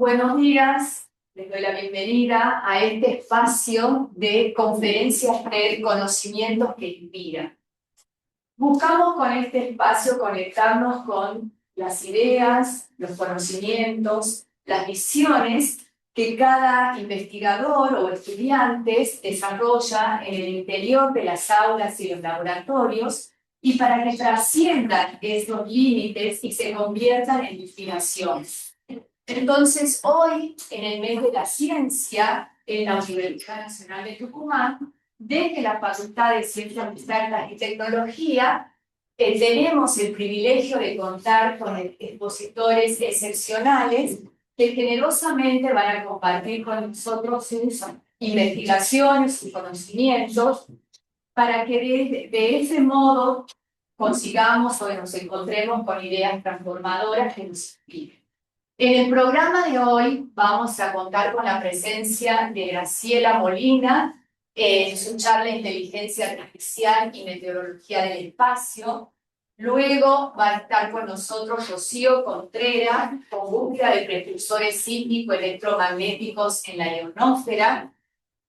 Buenos días, les doy la bienvenida a este espacio de conferencias de conocimientos que inspiran. Buscamos con este espacio conectarnos con las ideas, los conocimientos, las visiones que cada investigador o estudiantes desarrolla en el interior de las aulas y los laboratorios y para que trasciendan esos límites y se conviertan en inspiraciones. Entonces, hoy, en el mes de la ciencia, en la Universidad Nacional de Tucumán, desde la Facultad de Ciencias Exactas y Tecnología, tenemos el privilegio de contar con expositores excepcionales que generosamente van a compartir con nosotros sus investigaciones y conocimientos para que de ese modo consigamos o nos encontremos con ideas transformadoras que nos inspiren. En el programa de hoy vamos a contar con la presencia de Graciela Molina en su charla Inteligencia Artificial y Meteorología del Espacio. Luego va a estar con nosotros Rocío Contreras con búsqueda de precursores sísmico-electromagnéticos en la ionosfera.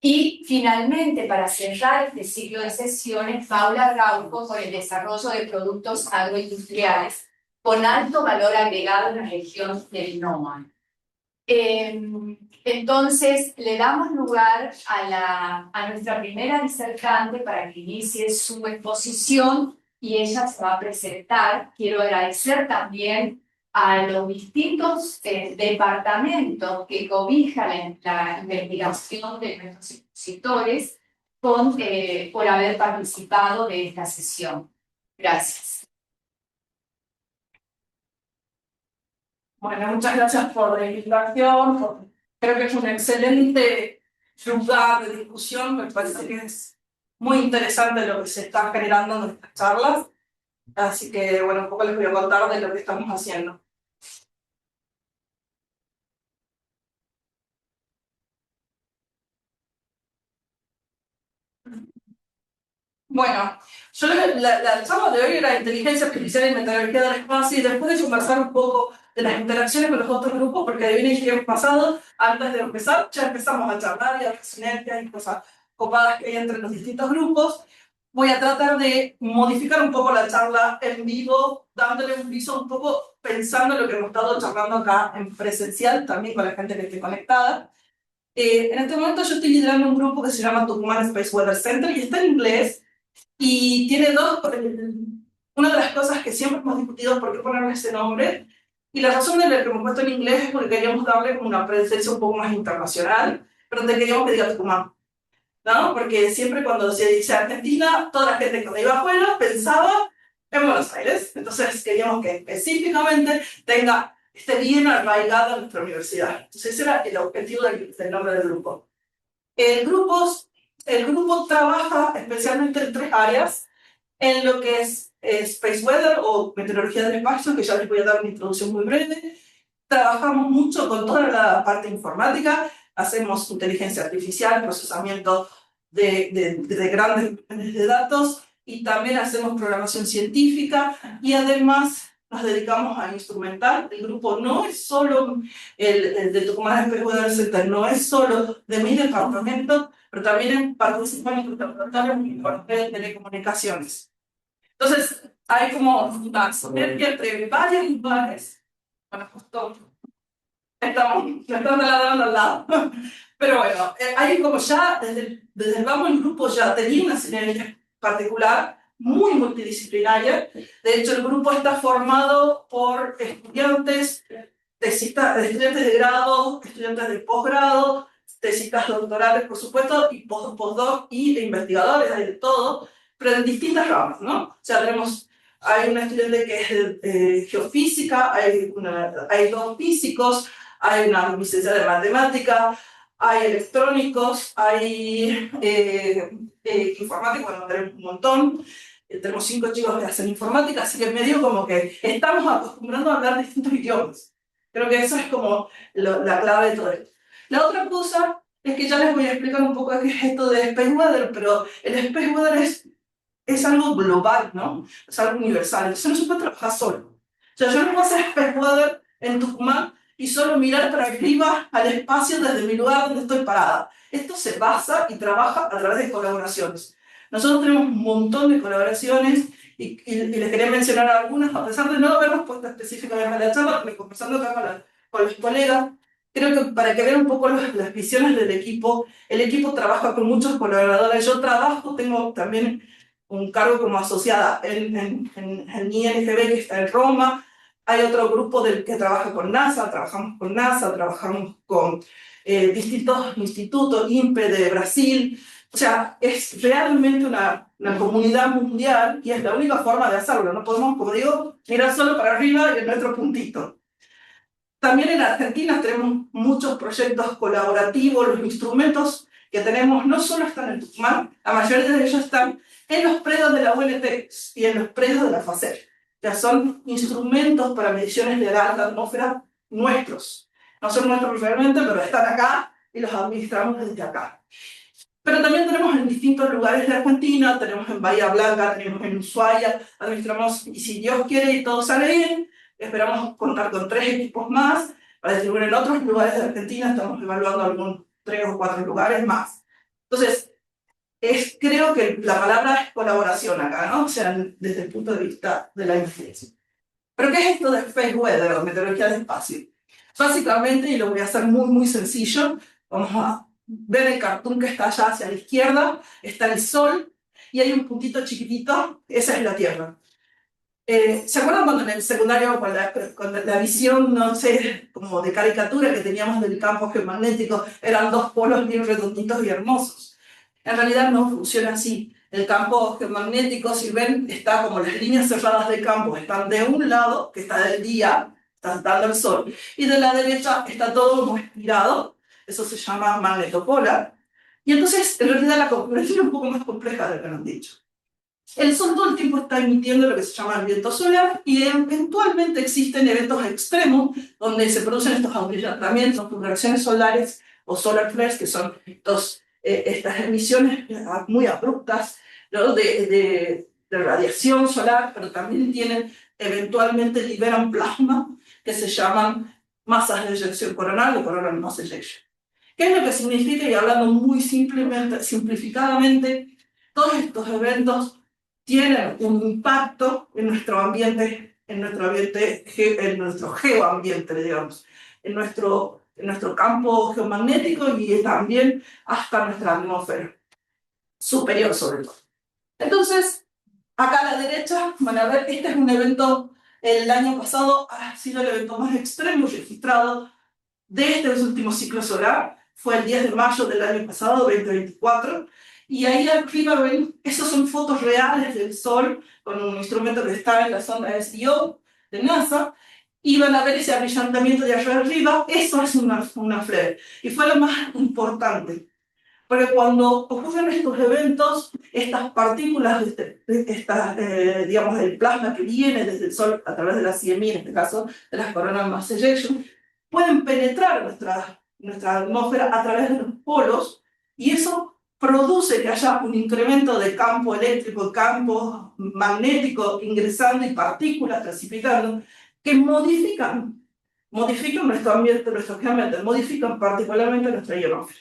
Y finalmente, para cerrar este ciclo de sesiones, Paula Rauco con el desarrollo de productos agroindustriales con alto valor agregado en la región del NOA. Entonces, le damos lugar a nuestra primera disertante para que inicie su exposición y ella se va a presentar. Quiero agradecer también a los distintos departamentos que cobijan la investigación de nuestros expositores por haber participado de esta sesión. Gracias. Bueno, muchas gracias por la invitación. Creo que es un excelente lugar de discusión. Me parece que es muy interesante lo que se está generando en nuestras charlas. Así que, bueno, un poco les voy a contar de lo que estamos haciendo. Bueno, yo la charla de hoy era inteligencia artificial y meteorología del espacio, y después de conversar un poco de las interacciones con los otros grupos, porque adivinen qué ha pasado, antes de empezar, ya empezamos a charlar y a las sinergias y cosas copadas que hay entre los distintos grupos. Voy a tratar de modificar un poco la charla en vivo, dándole un viso un poco pensando en lo que hemos estado charlando acá en presencial, también con la gente que esté conectada. En este momento yo estoy liderando un grupo que se llama Tucumán Space Weather Center y está en inglés. Y tiene una de las cosas que siempre hemos discutido es por qué ponerle ese nombre. Y la razón de lo que hemos puesto en inglés es porque queríamos darle como una presencia un poco más internacional, pero donde queríamos que diga Tucumán, ¿no? Porque siempre cuando se dice Argentina, toda la gente que iba afuera pensaba en Buenos Aires. Entonces queríamos que específicamente esté bien arraigado en nuestra universidad. Entonces ese era el objetivo del nombre del grupo. El grupo el grupo trabaja especialmente en tres áreas, en lo que es Space Weather o meteorología del espacio, que ya les voy a dar una introducción muy breve. Trabajamos mucho con toda la parte informática, hacemos inteligencia artificial, procesamiento de grandes volúmenes de datos, y también hacemos programación científica, y además nos dedicamos a instrumentar. El grupo no es solo el de Tucumán Space Weather Center, no es solo de mi departamento, pero también participan en laboratorios de telecomunicaciones. Entonces, hay como una sinergia entre varios lugares. Bueno, justo me están ladrando al lado. Pero bueno, hay como ya, desde el vamos el grupo ya tenía una sinergia particular, muy multidisciplinaria. De hecho, el grupo está formado por estudiantes de grado, estudiantes de posgrado, tesistas doctorales, por supuesto, y postdoc y investigadores, hay de todo, pero en distintas ramas, ¿no? O sea, hay una estudiante que es de geofísica, hay dos físicos, hay una licenciada de matemática, hay electrónicos, hay informáticos, bueno, tenemos un montón. Tenemos 5 chicos que hacen informática, así que medio como que estamos acostumbrando a hablar distintos idiomas. Creo que eso es como la clave de todo esto. La otra cosa es que ya les voy a explicar un poco qué es esto de Space Weather, pero el Space Weather es algo global, ¿no? Es algo universal. Entonces no se puede trabajar solo. O sea, yo no puedo hacer Space Weather en Tucumán y solo mirar para arriba al espacio desde mi lugar donde estoy parada. Esto se basa y trabaja a través de colaboraciones. Nosotros tenemos un montón de colaboraciones y les quería mencionar algunas, a pesar de no habernos puesto específicamente en la charla, porque conversando acá con los colegas, creo que para que vean un poco las visiones del equipo, el equipo trabaja con muchos colaboradores. Yo tengo también un cargo como asociada en INGB, que está en Roma. Hay otro grupo que trabaja con NASA, trabajamos con distintos institutos, INPE de Brasil. O sea, es realmente una comunidad mundial y es la única forma de hacerlo. No podemos, como digo, mirar solo para arriba y en nuestro puntito. También en Argentina tenemos muchos proyectos colaborativos. Los instrumentos que tenemos no solo están en Tucumán, la mayoría de ellos están en los predios de la UNT y en los predios de la FACER. Ya son instrumentos para mediciones de la alta atmósfera nuestros. No son nuestros realmente, pero están acá y los administramos desde acá. Pero también tenemos en distintos lugares de Argentina, tenemos en Bahía Blanca, tenemos en Ushuaia, administramos, y si Dios quiere y todo sale bien, esperamos contar con 3 equipos más para distribuir en otros lugares de Argentina. Estamos evaluando algunos 3 o 4 lugares más. Entonces, creo que la palabra es colaboración acá, ¿no? O sea, desde el punto de vista de la influencia. ¿Pero qué es esto de Space Weather, o meteorología del espacio? Básicamente, y lo voy a hacer muy, muy sencillo, vamos a ver el cartoon que está allá hacia la izquierda, está el Sol, y hay un puntito chiquitito, esa es la Tierra. ¿Se acuerdan cuando en el secundario, con la visión, no sé, como de caricatura que teníamos del campo geomagnético, eran 2 polos bien redonditos y hermosos? En realidad no funciona así. El campo geomagnético, si ven, está como las líneas cerradas de campo, están de un lado, que está del día, está dando el sol, y de la derecha está todo como estirado, eso se llama magnetopolar. Y entonces, en realidad, la configuración es un poco más compleja de lo que nos han dicho. El Sol todo el tiempo está emitiendo lo que se llama el viento solar y eventualmente existen eventos extremos donde se producen estos ahuyentamientos, reacciones solares o solar flares, que son estas emisiones muy abruptas, ¿no? de radiación solar, pero también eventualmente liberan plasma que se llaman masas de eyección coronal o coronal mass ejection. ¿Qué es lo que significa? Y hablando muy simplificadamente, todos estos eventos tienen un impacto en nuestro ambiente, en nuestro geoambiente, digamos, en nuestro campo geomagnético y también hasta nuestra atmósfera superior, sobre todo. Entonces, acá a la derecha van a ver, este es un evento, el año pasado ha sido el evento más extremo registrado de este último ciclo solar, fue el 10 de mayo del año pasado, 2024, y ahí arriba ven, esas son fotos reales del Sol con un instrumento que está en la sonda SDO de NASA, y van a ver ese abrillantamiento de allá arriba. Eso es una flare, y fue lo más importante, porque cuando ocurren estos eventos, estas partículas, digamos, del plasma que viene desde el Sol a través de la CME, en este caso de las coronal mass ejection, pueden penetrar nuestra atmósfera a través de los polos, y eso produce que haya un incremento de campo eléctrico, campo magnético ingresando y partículas precipitando que modifican nuestro ambiente, nuestro geoambiente, modifican particularmente nuestra ionosfera.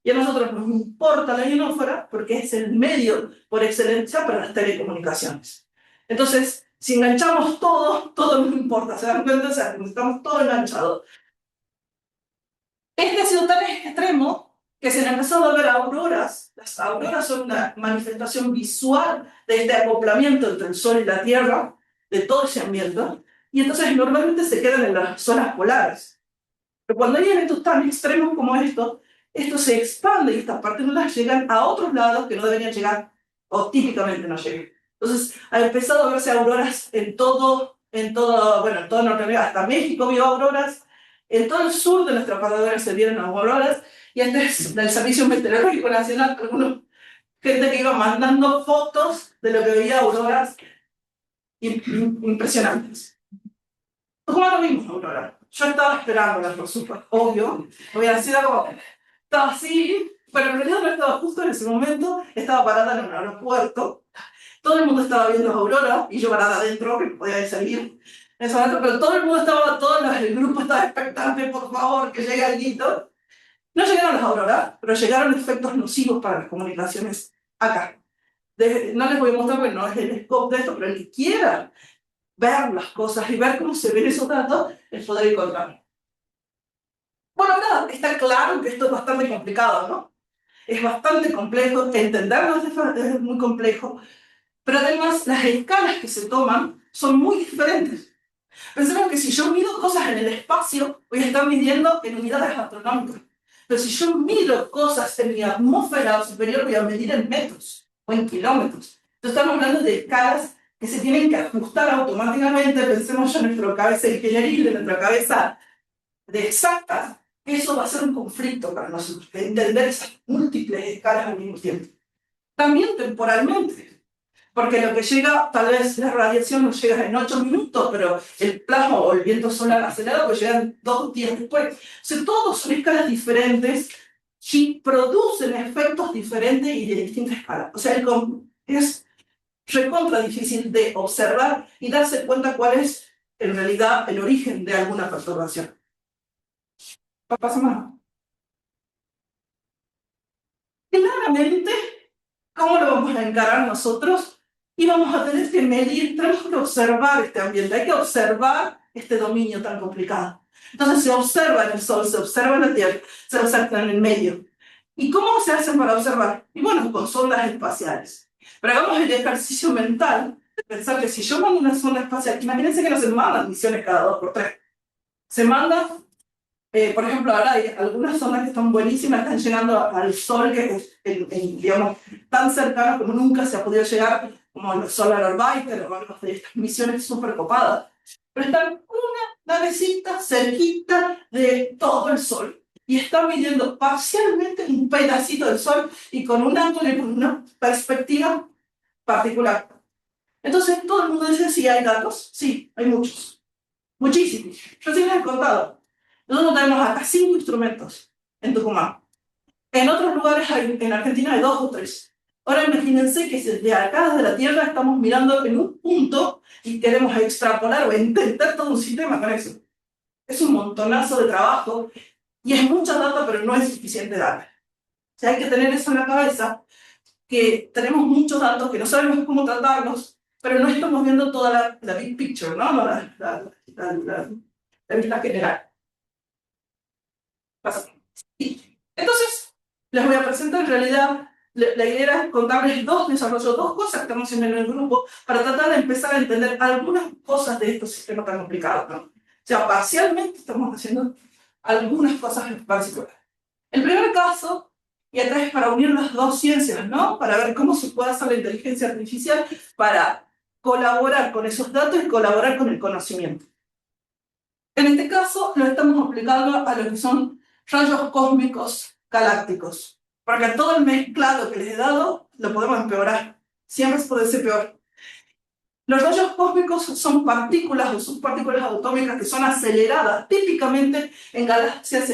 Y a nosotros nos importa la ionosfera porque es el medio por excelencia para las telecomunicaciones. Entonces, si enganchamos todo nos importa, ¿se dan cuenta? O sea, estamos todo enganchados. Este ha sido tan extremo que se han empezado a ver auroras. Las auroras son una manifestación visual de este acoplamiento entre el Sol y la Tierra, de todo ese ambiente, y entonces normalmente se quedan en las zonas polares. Pero cuando hay eventos tan extremos como esto se expande y estas partículas llegan a otros lados que no deberían llegar, o típicamente no llegan. Entonces ha empezado a verse auroras en todo Norteamérica, hasta México vio auroras. En todo el sur de nuestra paradora se vieron auroras, y este es del Servicio Meteorológico Nacional, gente que iba mandando fotos de lo que veía auroras impresionantes. ¿Cómo lo vimos, aurora? Yo estaba esperándolas, por supuesto, obvio. Hubiera sido como, estaba así, pero en realidad no estaba justo en ese momento, estaba parada en un aeropuerto. Todo el mundo estaba viendo aurora y yo parada adentro, que podía salir. en ese momento, pero todo el mundo estaba, el grupo estaba expectante, por favor, que llegue alguito. No llegaron las auroras, pero llegaron efectos nocivos para las comunicaciones acá. No les voy a mostrar, porque no es el scope de esto, pero el que quiera ver las cosas y ver cómo se ven esos datos, les podré contar. Bueno, ahora está claro que esto es bastante complicado, ¿no? Es bastante complejo, entenderlo es muy complejo, pero además las escalas que se toman son muy diferentes. Pensemos que si yo mido cosas en el espacio, voy a estar midiendo en unidades astronómicas. Pero si yo mido cosas en mi atmósfera superior, voy a medir en metros o en kilómetros. Entonces estamos hablando de escalas que se tienen que ajustar automáticamente. Pensemos ya en nuestra cabeza ingenieril, en nuestra cabeza de exactas. Eso va a ser un conflicto para nosotros, entender esas múltiples escalas al mismo tiempo. También temporalmente, porque lo que llega, tal vez la radiación no llega en 8 minutos, pero el plasma o el viento solar acelerado pues llegan 2 días después. O sea, todos son escalas diferentes y producen efectos diferentes y de distintas escalas. O sea, es recontra difícil de observar y darse cuenta cuál es en realidad el origen de alguna perturbación. Pasa más. Claramente, ¿cómo lo vamos a encarar nosotros? Y vamos a tener que medir, tenemos que observar este ambiente, hay que observar este dominio tan complicado. Entonces se observa en el Sol, se observa en la Tierra, se observa en el medio. ¿Y cómo se hacen para observar? Y bueno, con sondas espaciales. Pero hagamos el ejercicio mental de pensar que si yo mando una sonda espacial, imagínense que no se mandan misiones cada 2 por 3. Se manda por ejemplo, ahora hay algunas zonas que están buenísimas, están llegando al Sol, que es, digamos, tan cercano como nunca se ha podido llegar, como el Solar Orbiter o algo de estas misiones súper copadas. Pero están una navecita cerquita de todo el Sol y están midiendo parcialmente un pedacito del Sol y con un ángulo y con una perspectiva particular. Entonces, todo el mundo dice, sí, hay datos. Sí, hay muchos. Muchísimos. Yo sí les he contado. Nosotros tenemos hasta 5 instrumentos en Tucumán. En otros lugares, en Argentina, hay 2 o 3. Ahora imagínense que desde acá, desde la Tierra, estamos mirando en un punto y queremos extrapolar o intentar todo un sistema con eso. Es un montonazo de trabajo y es mucha data, pero no es suficiente data. O sea, hay que tener eso en la cabeza, que tenemos muchos datos, que no sabemos cómo tratarlos, pero no estamos viendo toda la big picture, ¿no? La vista general. Entonces, les voy a presentar en realidad, la idea era contarles 2 desarrollos, 2 cosas que estamos haciendo en el grupo para tratar de empezar a entender algunas cosas de estos sistemas tan complicados, ¿no? O sea, parcialmente estamos haciendo algunas cosas en particular. El primer caso, y acá es para unir las 2 ciencias, ¿no? Para ver cómo se puede hacer la inteligencia artificial para colaborar con esos datos y colaborar con el conocimiento. En este caso, lo estamos aplicando a lo que son rayos cósmicos galácticos, porque todo el mezclado que les he dado lo podemos empeorar, siempre puede ser peor. Los rayos cósmicos son partículas o subpartículas atómicas que son aceleradas típicamente en galaxias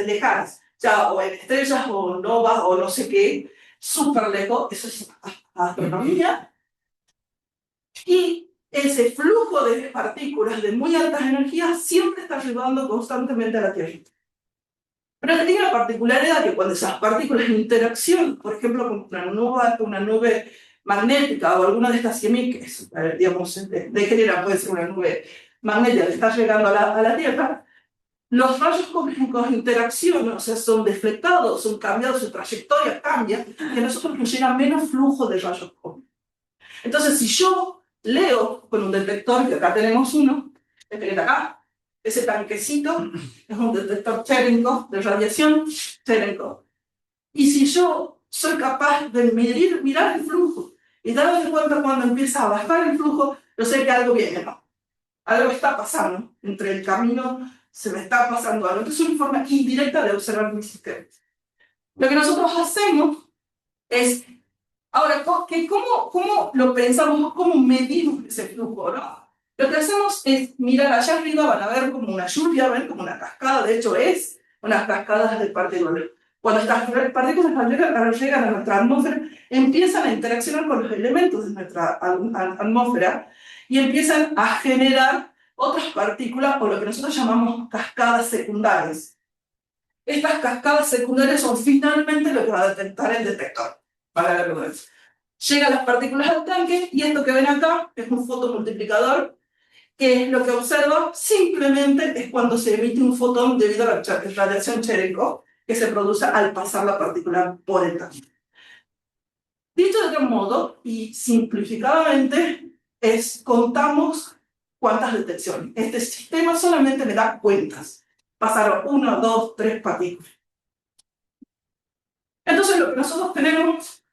lejanas, ya o en estrellas o novas o no sé qué, súper lejos, eso es astronomía. Y ese flujo de partículas de muy altas energías siempre está arribando constantemente a la Tierra. Pero tiene la particularidad que cuando esas partículas en interacción, por ejemplo, con una nube magnética o alguna de estas químicas, digamos, de género puede ser una nube magnética que está llegando a la Tierra, los rayos cósmicos interaccionan, o sea, son deflectados, son cambiados, su trayectoria cambia, y a nosotros nos llega menos flujo de rayos cósmicos. Entonces, si yo leo con un detector, que acá tenemos uno, este que está acá, ese tanquecito, es un detector Cherenkov de radiación, Cherenkov. Y si yo soy capaz de mirar el flujo y darme cuenta cuando empieza a bajar el flujo, yo sé que algo viene, ¿no? Algo está pasando, entre el camino se me está pasando algo. Entonces es una forma indirecta de observar mi sistema. Lo que nosotros hacemos es, ahora, ¿cómo lo pensamos? ¿Cómo medimos ese flujo, no? Lo que hacemos es mirar allá arriba, van a ver como una lluvia, ven como una cascada, de hecho es unas cascadas de partículas. Cuando estas partículas llegan a nuestra atmósfera, empiezan a interaccionar con los elementos de nuestra atmósfera y empiezan a generar otras partículas o lo que nosotros llamamos cascadas secundarias. Estas cascadas secundarias son finalmente lo que va a detectar el detector, para la redundancia. Llegan las partículas al tanque y esto que ven acá es un fotomultiplicador, que es lo que observa simplemente es cuando se emite un fotón debido a la radiación Cherenkov que se produce al pasar la partícula por el tanque. Dicho de otro modo, y simplificadamente, contamos cuántas detecciones. Este sistema solamente me da cuentas. Pasaron 1, 2, 3 partículas. Entonces lo que nosotros tenemos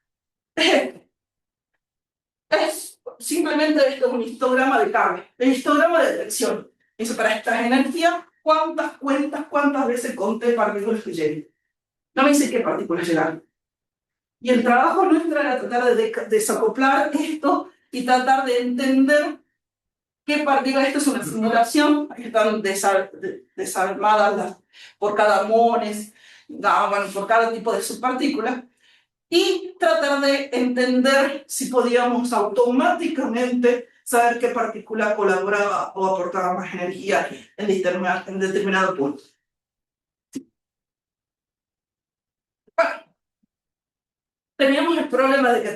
es simplemente esto, un histograma de carga, el histograma de detección. Eso para estas energías, cuántas cuentas, cuántas veces conté partículas que lleguen. No me dice qué partículas llegaron. Y el trabajo nuestro era tratar de desacoplar esto y tratar de entender qué partículas. Esto es una simulación, aquí están desarmadas por cada mones, bueno, por cada tipo de subpartícula, y tratar de entender si podíamos automáticamente saber qué partícula colaboraba o aportaba más energía en determinado punto. Bueno, teníamos el problema de que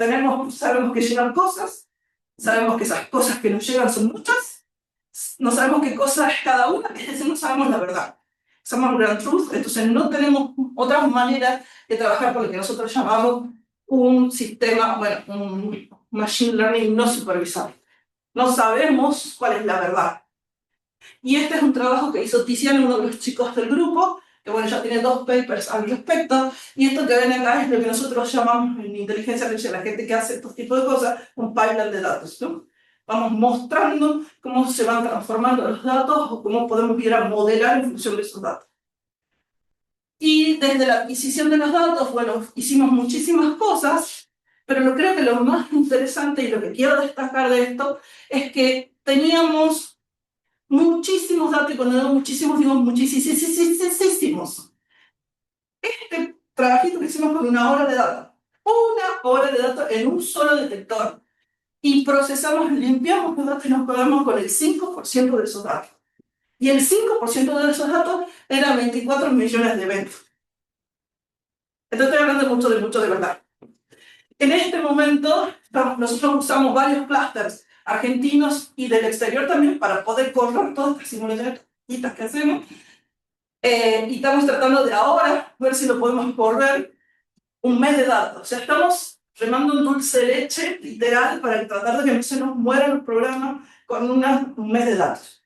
sabemos que llegan cosas, sabemos que esas cosas que nos llegan son muchas, no sabemos qué cosa es cada una, es decir, no sabemos la verdad. Somos ground truth, entonces no tenemos otra manera de trabajar con lo que nosotros llamamos un sistema, bueno, un machine learning no supervisado. No sabemos cuál es la verdad. Y este es un trabajo que hizo Tiziano, uno de los chicos del grupo, que bueno, ya tiene 2 papers al respecto, y esto que ven acá es lo que nosotros llamamos en inteligencia artificial, la gente que hace estos tipos de cosas, un pipeline de datos, ¿no? Vamos mostrando cómo se van transformando los datos o cómo podemos ir a modelar en función de esos datos. Y desde la adquisición de los datos, bueno, hicimos muchísimas cosas, pero creo que lo más interesante y lo que quiero destacar de esto es que teníamos muchísimos datos, y cuando digo muchísimos, digo muchísimos. Este trabajito que hicimos con 1 hora de datos, 1 hora de datos en un solo detector, y procesamos, limpiamos los datos y nos quedamos con el 5% de esos datos. Y el 5% de esos datos eran 24 millones de eventos. Entonces estoy hablando mucho de verdad. En este momento, nosotros usamos varios clústeres argentinos y del exterior también para poder correr todas estas simulaciones que hacemos. Y estamos tratando de ahora ver si lo podemos correr 1 mes de datos. O sea, estamos remando un dulce de leche, literal, para tratar de que no se nos mueran los programas con 1 mes de datos.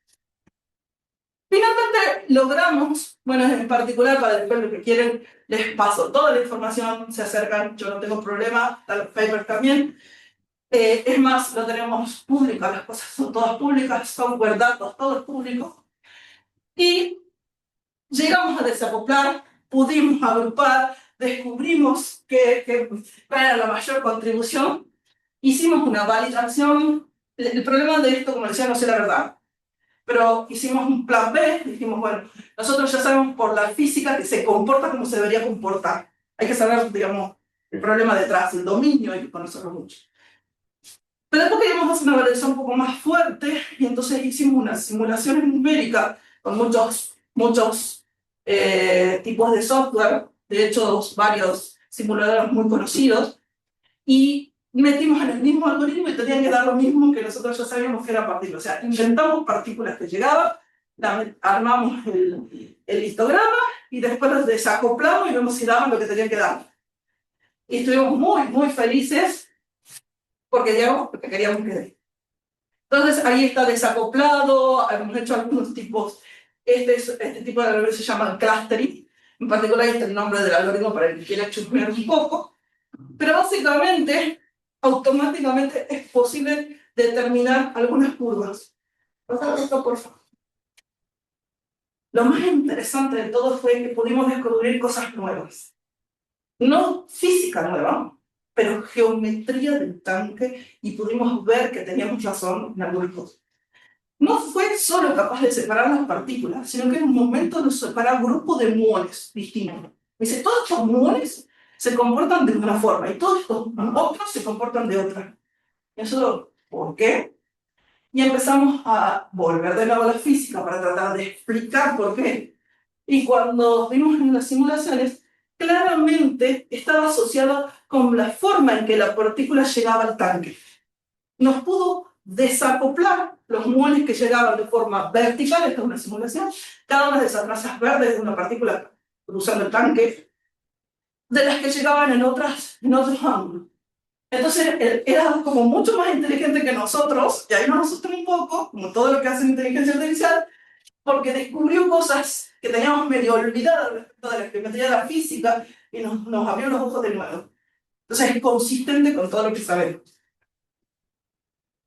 Finalmente logramos, bueno, en particular para después lo que quieren, les paso toda la información, se acercan, yo no tengo problema, están los papers también. Es más, lo tenemos público, las cosas son todas públicas, software, datos, todo es público. Y llegamos a desacoplar, pudimos agrupar, descubrimos cuál era la mayor contribución, hicimos una validación. El problema de esto, como decía, no sé la verdad, pero hicimos un plan B, dijimos, bueno, nosotros ya sabemos por la física que se comporta como se debería comportar. Hay que saber, digamos, el problema detrás, el dominio, hay que conocerlo mucho. Pero después queríamos hacer una validación un poco más fuerte, y entonces hicimos una simulación numérica con muchos tipos de software, de hecho varios simuladores muy conocidos, y metimos en el mismo algoritmo y tenían que dar lo mismo que nosotros ya sabíamos que era partícula. O sea, inventamos partículas que llegaban, armamos el histograma y después los desacoplamos y vemos si daban lo que tenían que dar. Y estuvimos muy felices porque llegamos porque queríamos que dé. Entonces ahí está desacoplado, hemos hecho algunos tipos, este tipo de algoritmo se llama clustering, en particular este es el nombre del algoritmo para el que quiera chusmear un poco, pero básicamente, automáticamente es posible determinar algunas curvas. Esto, por favor. Lo más interesante de todo fue que pudimos descubrir cosas nuevas. No física nueva, pero geometría del tanque, y pudimos ver que teníamos razón en algunas cosas. No fue solo capaz de separar las partículas, sino que en un momento nos separaba un grupo de muones distintos. Dice, todos estos muones se comportan de una forma y todos estos otros se comportan de otra. ¿Eso por qué? y empezamos a volver de nuevo a la física para tratar de explicar por qué. Y cuando vimos en las simulaciones, claramente estaba asociado con la forma en que la partícula llegaba al tanque. Nos pudo desacoplar los muones que llegaban de forma vertical, esta es una simulación, cada una de esas trazas verdes de una partícula cruzando el tanque, de las que llegaban en otros ángulos. Entonces, él era como mucho más inteligente que nosotros, y ahí nos asustó un poco, como todo lo que hace la inteligencia artificial, porque descubrió cosas que teníamos medio olvidadas respecto de la geometría de la física, y nos abrió los ojos de nuevo. Entonces, es consistente con todo lo que sabemos.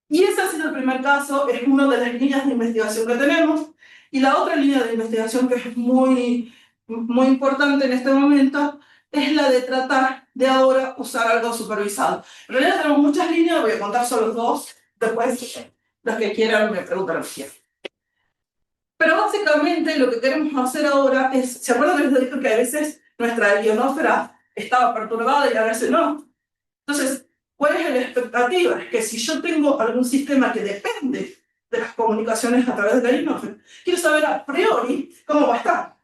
Y ese ha sido el primer caso, es una de las líneas de investigación que tenemos, y la otra línea de investigación que es muy importante en este momento es la de tratar de ahora usar algo supervisado. En realidad tenemos muchas líneas, voy a contar solo dos, después los que quieran me preguntan lo que quieran. Pero básicamente lo que queremos hacer ahora es, ¿se acuerdan que les dije que a veces nuestra ionosfera estaba perturbada y a veces no? Entonces, ¿cuál es la expectativa? Es que si yo tengo algún sistema que depende de las comunicaciones a través de la ionosfera, quiero saber a priori cómo va a estar,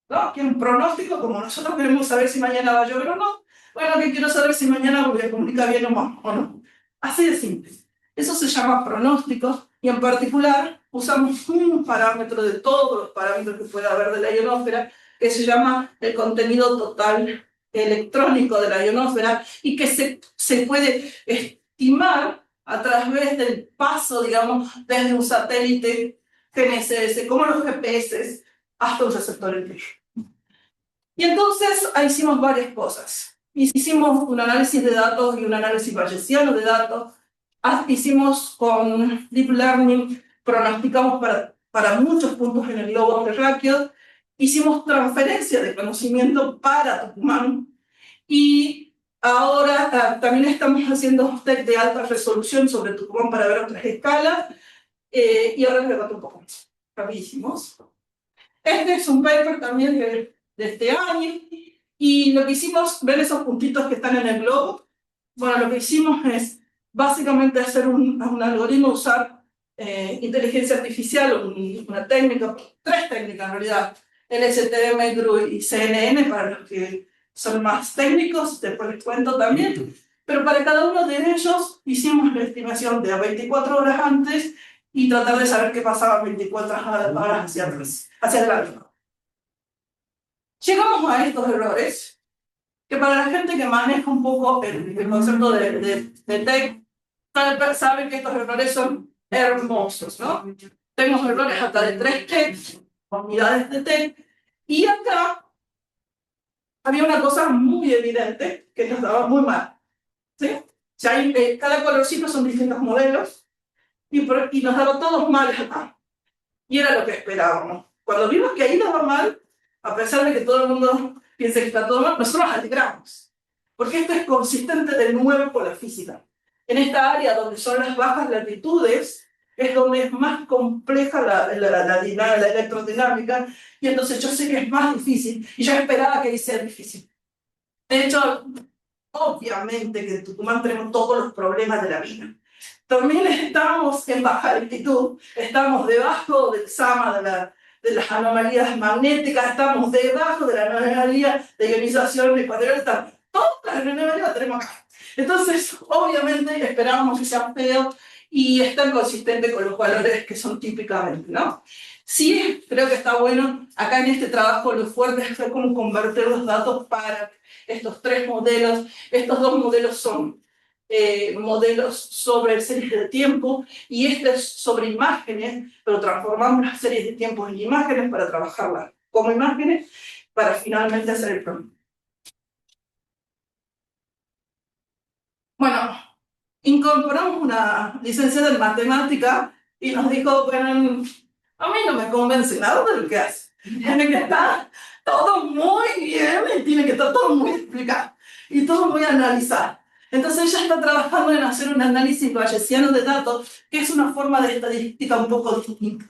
¿no? Quiero un pronóstico, como nosotros queremos saber si mañana va a llover o no. Bueno, que quiero saber si mañana voy a comunicar bien o no. Así de simple. Eso se llama pronóstico, y en particular usamos un parámetro de todos los parámetros que pueda haber de la ionosfera, que se llama el contenido total electrónico de la ionosfera, y que se puede estimar a través del paso, digamos, desde un satélite GNSS, como los GPS, hasta un receptor eléctrico. Y entonces ahí hicimos varias cosas. Hicimos un análisis de datos y un análisis bayesiano de datos. Hicimos con Deep Learning, pronosticamos para muchos puntos en el globo terráqueo. Hicimos transferencia de conocimiento para Tucumán. Y ahora también estamos haciendo test de alta resolución sobre Tucumán para ver otras escalas. Y ahora les cuento un poco más. Rapidísimos. Este es un paper también de este año, y lo que hicimos, ven esos puntitos que están en el globo. Bueno, lo que hicimos es básicamente hacer un algoritmo, usar inteligencia artificial, una técnica, tres técnicas en realidad, LSTM, GRU y CNN, para los que son más técnicos, después les cuento también. Pero para cada uno de ellos hicimos la estimación de a 24 horas antes y tratar de saber qué pasaba 24 horas hacia atrás, hacia adelante. Llegamos a estos errores, que para la gente que maneja un poco el concepto de TEC, saben que estos errores son hermosos, ¿no? Tenemos errores hasta de 3 TEC, unidades de TEC, y acá había una cosa muy evidente que nos daba muy mal, ¿sí? O sea, cada colorcito son distintos modelos, y nos daba todos mal acá. Y era lo que esperábamos. Cuando vimos que ahí nos va mal, a pesar de que todo el mundo piensa que está todo mal, nosotros nos alegramos. Porque esto es consistente de nuevo con la física. En esta área donde son las bajas latitudes, es donde es más compleja la electrodinámica, y entonces yo sé que es más difícil, y yo esperaba que sea difícil. De hecho, obviamente que en Tucumán tenemos todos los problemas de la vida. También estamos en baja altitud, estamos debajo del SAMA de las anomalías magnéticas, estamos debajo de la anomalía de ionización ecuatorial, todas las anomalías las tenemos acá. Entonces, obviamente, esperábamos que sea feo y están consistentes con los valores que son típicamente, ¿no? Sí, creo que está bueno, acá en este trabajo lo fuerte es hacer cómo convertir los datos para estos tres modelos. Estos dos modelos son modelos sobre series de tiempo, y este es sobre imágenes, pero transformamos las series de tiempo en imágenes para trabajarlas como imágenes para finalmente hacer el problema. Bueno, incorporamos una licenciada en matemática y nos dijo, bueno, a mí no me convence nada de lo que hace. Tiene que estar todo muy bien y tiene que estar todo muy explicado y todo muy analizado. Entonces ella está trabajando en hacer un análisis bayesiano de datos, que es una forma de estadística un poco distinta.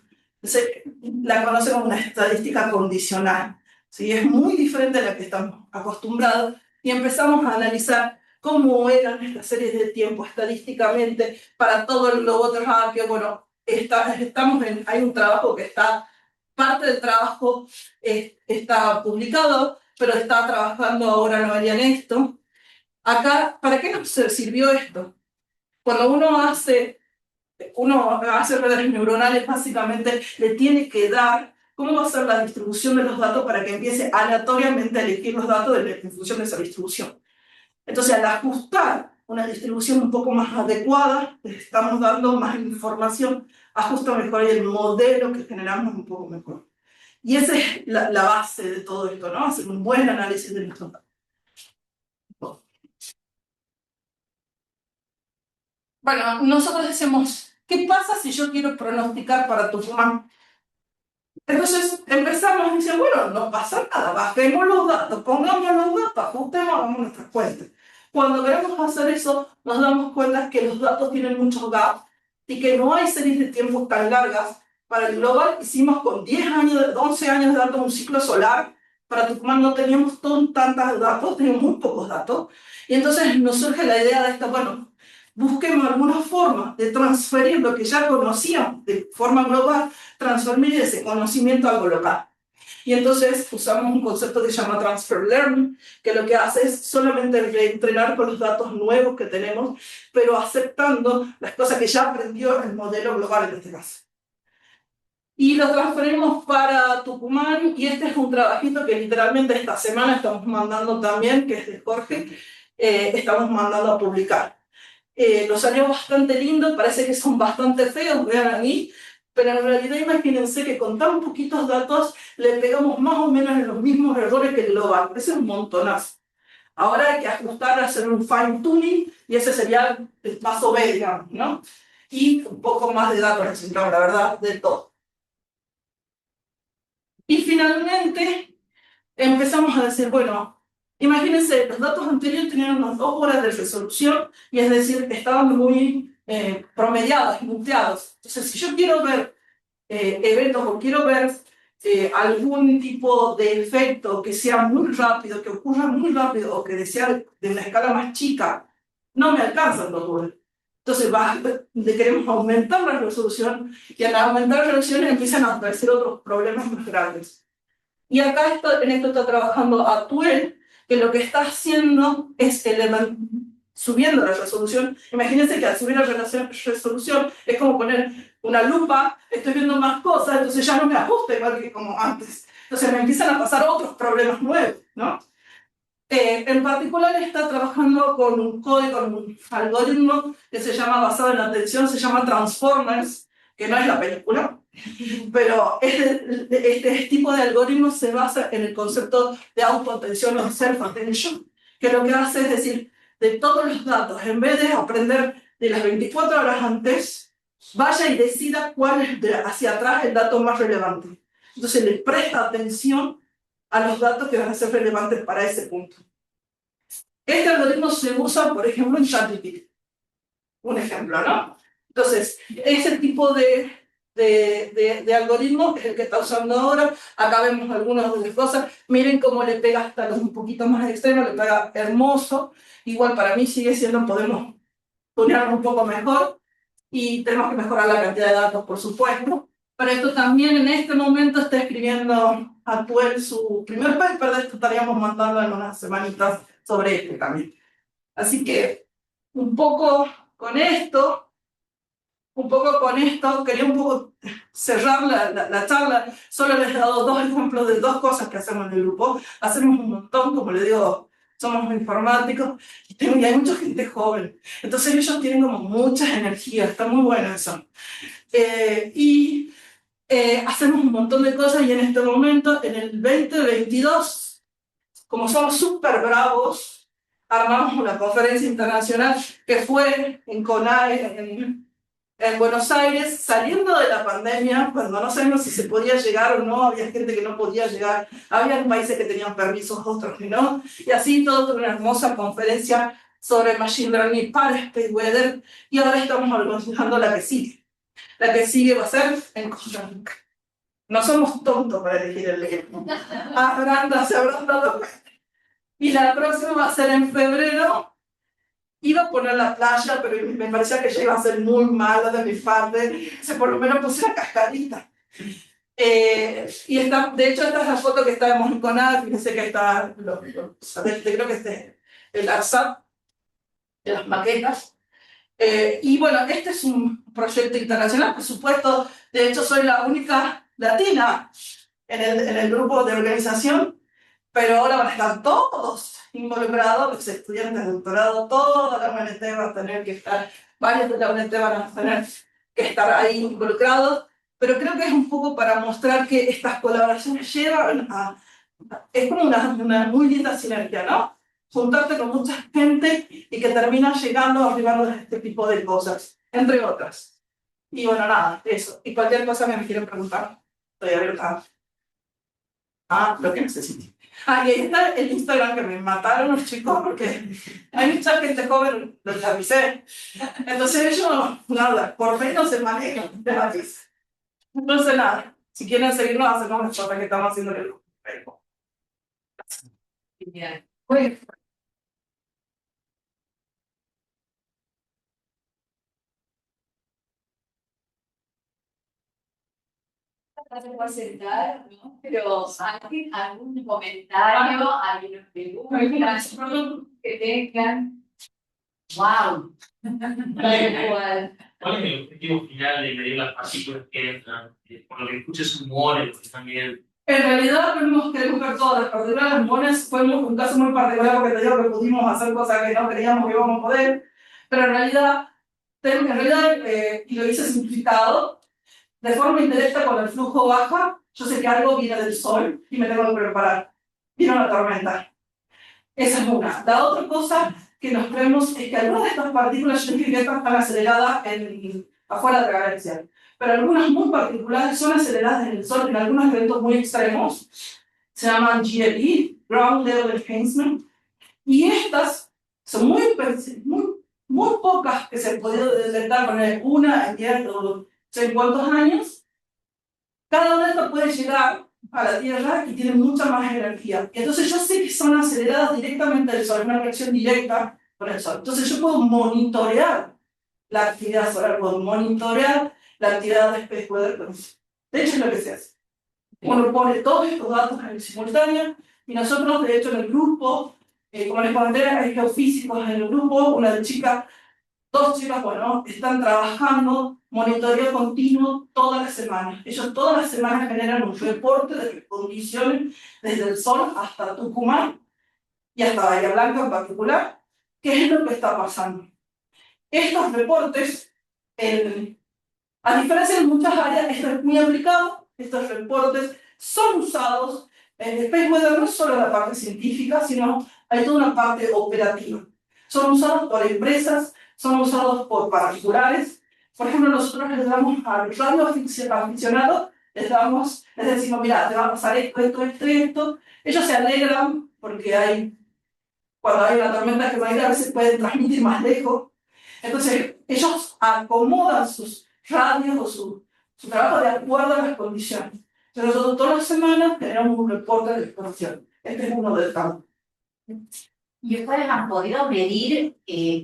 La conocemos como una estadística condicional, ¿sí? Es muy diferente a la que estamos acostumbrados, y empezamos a analizar cómo eran estas series de tiempo estadísticamente para todo el globo terráqueo. Bueno, hay un trabajo que está, parte del trabajo está publicado, pero está trabajando ahora Noelia en esto. Acá, ¿para qué nos sirvió esto? Cuando uno hace redes neuronales, básicamente le tiene que dar cómo va a ser la distribución de los datos para que empiece aleatoriamente a elegir los datos en función de esa distribución. Entonces, al ajustar una distribución un poco más adecuada, le estamos dando más información, ajusta mejor y el modelo que generamos un poco mejor. Y esa es la base de todo esto, ¿no? Hacer un buen análisis de nuestros datos. Bueno, nosotros decimos, ¿qué pasa si yo quiero pronosticar para Tucumán? Entonces empezamos y dicen, bueno, no pasa nada, bajemos los datos, pongamos los datos, ajustemos, hagamos nuestras cuentas. Cuando queremos hacer eso, nos damos cuenta que los datos tienen muchos gaps y que no hay series de tiempos tan largas. Para el global hicimos con 10 años, 11 años de datos un ciclo solar. Para Tucumán no teníamos tantos datos, teníamos muy pocos datos. Y entonces nos surge la idea de esto, bueno, busquemos alguna forma de transferir lo que ya conocíamos de forma global, transferir ese conocimiento a algo local. Y entonces usamos un concepto que se llama transfer learning, que lo que hace es solamente reentrenar con los datos nuevos que tenemos, pero aceptando las cosas que ya aprendió el modelo global en este caso. Y lo transferimos para Tucumán, y este es un trabajito que literalmente esta semana estamos mandando también, que es de Jorge, estamos mandando a publicar. Nos salió bastante lindo, parece que son bastante feos, vean ahí, pero en realidad imagínense que con tan poquitos datos le pegamos más o menos en los mismos errores que el global, ese es un montonazo. Ahora hay que ajustar, hacer un fine tuning, y ese sería el paso B, digamos, ¿no? Y un poco más de datos necesitamos, la verdad, de todo. Y finalmente empezamos a decir, bueno, imagínense, los datos anteriores tenían unas 2 horas de resolución, y es decir, estaban muy promediados, muteados. Entonces, si yo quiero ver eventos o quiero ver algún tipo de efecto que sea muy rápido, que ocurra muy rápido o que sea de una escala más chica, no me alcanzan 2 horas. Entonces queremos aumentar la resolución, y al aumentar la resolución empiezan a aparecer otros problemas más grandes. Y acá en esto está trabajando Atuel, que lo que está haciendo es subiendo la resolución. Imagínense que al subir la resolución es como poner una lupa, estoy viendo más cosas, entonces ya no me ajusta igual que como antes. Entonces me empiezan a pasar otros problemas nuevos, ¿no? En particular está trabajando con un código, con un algoritmo que se llama, basado en la atención, se llama Transformers, que no es la película, pero este tipo de algoritmo se basa en el concepto de autoatención o self-attention, que lo que hace es decir, de todos los datos, en vez de aprender de las 24 horas antes, vaya y decida cuál es hacia atrás el dato más relevante. Entonces le presta atención a los datos que van a ser relevantes para ese punto. Este algoritmo se usa, por ejemplo, en ChatGPT. Un ejemplo, ¿no? Entonces, ese tipo de algoritmo es el que está usando ahora. Acá vemos algunas de las cosas. Miren cómo le pega hasta los un poquito más extremos, le pega hermoso. Igual para mí sigue siendo, podemos tunearlo un poco mejor, y tenemos que mejorar la cantidad de datos, por supuesto. Para esto también en este momento está escribiendo Atuel su primer paper, de esto estaríamos mandando en unas semanitas sobre este también. Así que un poco con esto, quería un poco cerrar la charla. Solo les he dado 2 ejemplos de 2 cosas que hacemos en el grupo. Hacemos un montón, como les digo, somos informáticos y hay mucha gente joven. Entonces ellos tienen como muchas energías, está muy bueno eso. Hacemos un montón de cosas, y en este momento, en el 2022, como somos súper bravos, armamos una conferencia internacional que fue en CONAE, en Buenos Aires, saliendo de la pandemia, cuando no sabemos si se podía llegar o no, había gente que no podía llegar, había países que tenían permisos, otros que no, y así todo, una hermosa conferencia sobre Machine Learning para Space Weather, y ahora estamos organizando la que sigue. La que sigue va a ser en Costa Rica. No somos tontos para elegir el ejemplo. Se habrán dado cuenta. Y la próxima va a ser en febrero, Iba a poner la playa, pero me parecía que ya iba a ser muy malo de mi parte. Se por lo menos puse la cascadita. Y está, de hecho, esta es la foto que está emocionada. Fíjense que está, creo que este el ARSAT de las maquetas. Y bueno, este es un proyecto internacional, por supuesto. De hecho, soy la única latina en el grupo de organización, pero ahora van a estar todos involucrados, los estudiantes de doctorado, toda la UNT va a tener que estar, varios de la UNT van a tener que estar ahí involucrados, pero creo que es un poco para mostrar que estas colaboraciones llevan a... Es como una muy linda sinergia, ¿no? Juntarte con mucha gente y que termina llegando, arribando a este tipo de cosas, entre otras. Y bueno, nada, eso. Y cualquier cosa que me quieran preguntar, estoy abierta a lo que necesiten. Ah, y ahí está el Instagram que me mataron los chicos porque hay mucha gente joven, los avisé. Entonces ellos, nada, por menos se manejan, les aviso. Entonces nada, si quieren seguirnos, hacemos las cosas que estamos haciendo en el grupo. Genial. Bueno, no se puede sentar, ¿no? Pero algún comentario, alguna pregunta que tengan. ¡Wow! Tal cual. ¿Cuál es el objetivo final de medir las partículas que entran? Por lo que escucho es humores, porque también... En realidad queremos ver todas las partículas. Los mones fue un caso muy particular porque te digo que pudimos hacer cosas que no creíamos que íbamos a poder, pero en realidad, y lo hice simplificado, de forma indirecta cuando el flujo baja, yo sé que algo viene del sol y me tengo que preparar. Viene una tormenta. Esa es una. La otra cosa que nos creemos es que algunas de estas partículas, yo creo que están aceleradas afuera de la galaxia, pero algunas muy particulares son aceleradas en el Sol en algunos eventos muy extremos. Se llaman GLE, Ground Level Enhancement, y estas son muy pocas que se han podido detectar con una en 10 o 6 cuantos años. Cada una de estas puede llegar a la Tierra y tiene mucha más energía. Y entonces yo sé que son aceleradas directamente del Sol, una reacción directa con el Sol. Entonces yo puedo monitorear la actividad solar, puedo monitorear la actividad de Space Weather con eso. De hecho es lo que se hace. Uno pone todos estos datos en simultáneo y nosotros, de hecho, en el grupo, como les comenté, hay geofísicos en el grupo, dos chicas, bueno, están trabajando monitoreo continuo todas las semanas. Ellos todas las semanas generan un reporte de condiciones desde el Sol hasta Tucumán y hasta Bahía Blanca en particular, qué es lo que está pasando. Estos reportes, a diferencia de muchas áreas, esto es muy aplicado, estos reportes son usados en Space Weather, no solo la parte científica, sino hay toda una parte operativa. Son usados por empresas, son usados por particulares. Por ejemplo, nosotros les damos a los radioaficionados, les decimos, mira, te va a pasar esto. Ellos se alegran porque cuando hay una tormenta geomagnética a veces pueden transmitir más lejos. Entonces, ellos acomodan sus radios o su trabajo de acuerdo a las condiciones. Entonces, nosotros todas las semanas tenemos un reporte de exposición. Este es uno del campo. ¿Y ustedes han podido medir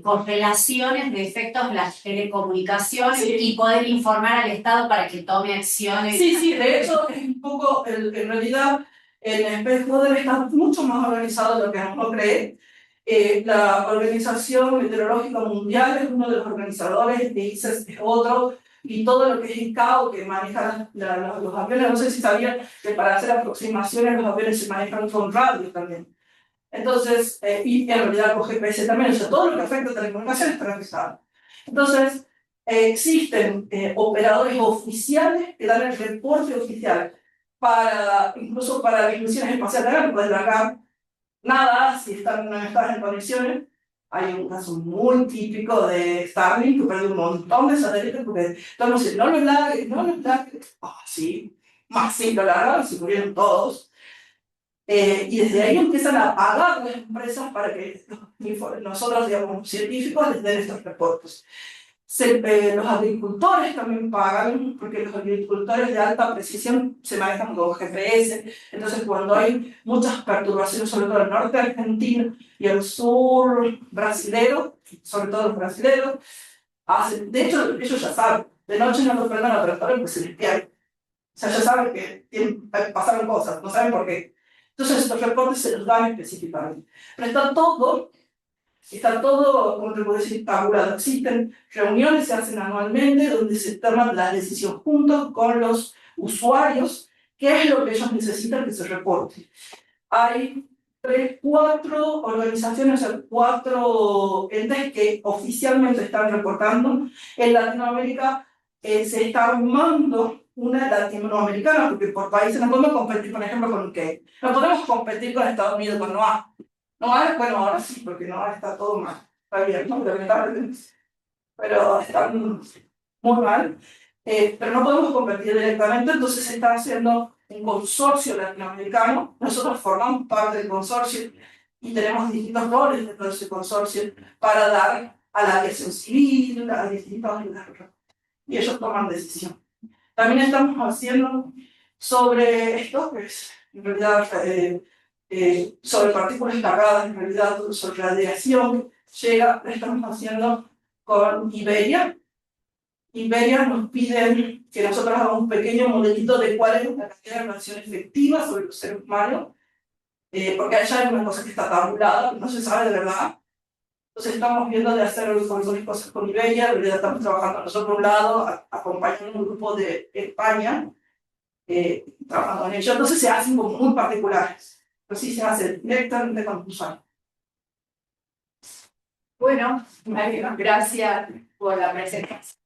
correlaciones de efectos de las telecomunicaciones y poder informar al Estado para que tome acciones? Sí, de hecho, es un poco, en realidad, el Space Weather está mucho más organizado de lo que uno cree. La Organización Meteorológica Mundial es uno de los organizadores, el ICES es otro, y todo lo que es ICAO, que maneja los aviones, no sé si sabían que para hacer aproximaciones los aviones se manejan con radio también. Entonces, y en realidad con GPS también, o sea, todo lo que afecta a telecomunicaciones está organizado. Entonces, existen operadores oficiales que dan el reporte oficial incluso para las misiones espaciales, no puedes largar nada si no estás en conexiones. Hay un caso muy típico de Starlink que perdió un montón de satélites porque todos dicen, no los largues. Sí, más sí lo largaron, se murieron todos. Y desde ahí empiezan a pagar las empresas para que nosotros, digamos, científicos, les den estos reportes. Los agricultores también pagan, porque los agricultores de alta precisión se manejan con GPS. Entonces, cuando hay muchas perturbaciones, sobre todo al norte argentino y al sur brasilero, sobre todo los brasileros, de hecho, ellos ya saben, de noche no los prendan a tractores porque se les pierde. O sea, ya saben que pasaron cosas, no saben por qué. Entonces, estos reportes se los dan específicamente. Pero está todo, como te puedo decir, tabulado. Existen reuniones, se hacen anualmente, donde se toman las decisiones juntos con los usuarios, qué es lo que ellos necesitan que se reporte. Hay 4 organizaciones, 4 entes que oficialmente están reportando. En Latinoamérica se está armando una latinoamericana, porque por países no podemos competir, por ejemplo, con UK. No podemos competir con Estados Unidos, con NOAA. NOAA, bueno, ahora sí, porque NOAA está todo mal. Está bien, ¿no? Lamentablemente. Pero están muy mal. Pero no podemos competir directamente, entonces se está haciendo un consorcio latinoamericano. Nosotros formamos parte del consorcio y tenemos distintos roles dentro de ese consorcio para dar a la aviación civil, a distintos lugares. Y ellos toman decisión. También estamos haciendo sobre esto, que es en realidad sobre partículas cargadas, en realidad sobre radiación, estamos haciendo con Iberia. Iberia nos piden que nosotros hagamos un pequeño modelito de cuál es la cantidad de radiación efectiva sobre los seres humanos, porque allá hay una cosa que está tabulada, no se sabe de verdad. Entonces estamos viendo de hacer algunas cosas con Iberia, en realidad estamos trabajando nosotros a un lado, acompañando un grupo de España, trabajando en ello. Entonces se hacen como muy particulares, pero sí se hace directamente con el usuario. Bueno, gracias por la presentación.